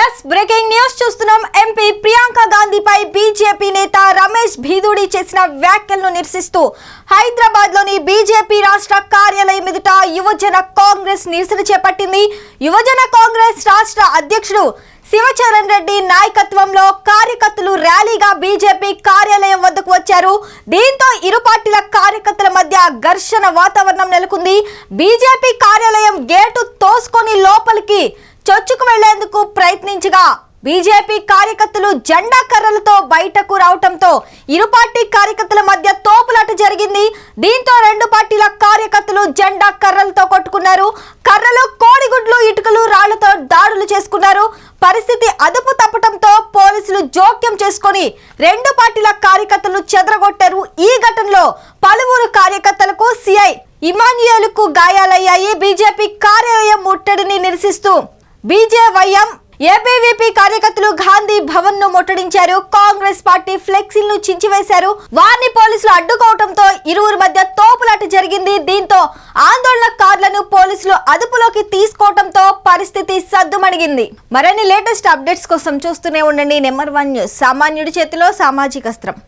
Yes breaking news చూస్తున్నాం. MP Priyanka గాంధీపై BJP నేత రమేష్ భీదుడి చేసిన వ్యాఖ్యలను నిరసిస్తూ హైదరాబాద్ లోని బీజేపీ రాష్ట్ర కార్యాలయం ఎదుట యువజన కాంగ్రెస్ నిరసన చేపట్టింది. యువజన కాంగ్రెస్ రాష్ట్ర అధ్యక్షుడు శివచరణ్ రెడ్డి నాయకత్వంలో కార్యకర్తలు ర్యాలీగా బీజేపీ కార్యాలయం వద్దకు వచ్చారు. దీంతో ఇరు పార్టీల కార్యకర్తల మధ్య ఘర్షణ వాతావరణం నెలకొంది. బీజేపీ కార్యాలయం గేటు తోసుకొని లోపలికి చొచ్చుకు వెళ్లేందుకు ప్రయత్నించగా బీజేపీ కార్యకర్తలు జెండా కర్రలతో బయటకు రావడంతో ఇరు పార్టీ కార్యకర్తల మధ్య తోపులాట జరిగింది. దీంతో రెండు పార్టీల కార్యకర్తలు జెండా కర్రలతో కొట్టుకున్నారు. కర్రలు, కోడిగుడ్లు, ఇటుకలు, రాళ్లతో దాడులు చేసుకున్నారు. పరిస్థితి అదుపు తప్పడంతో పోలీసులు జోక్యం చేసుకొని రెండు పార్టీల కార్యకర్తలు చెదరగొట్టారు. ఈ ఘటనలో పలువురు కార్యకర్తలకు సిఐ ఇమాన్యుయల్కు గాయాలయ్యాయి. బీజేపీ కార్యాలయం ముట్టడిని నిరసిస్తూ బీజేవైఎం ఏబీవీపీ కార్యకర్తలు గాంధీ భవన్ ను ముట్టడించారు. కాంగ్రెస్ పార్టీ ఫ్లెక్సీలను చించివేశారు. వారిని పోలీసులు అడ్డుకోవడంతో ఇరువురి మధ్య తోపులాట జరిగింది. దీంతో ఆందోళనకారులను పోలీసులు అదుపులోకి తీసుకోవడంతో పరిస్థితి సద్దుమణిగింది. మరిన్ని లేటెస్ట్ అప్డేట్స్ కోసం చూస్తూనే ఉండండి నెంబర్ 1 న్యూస్. సామాన్యుడి చేతిలో సామాజిక అస్త్రం.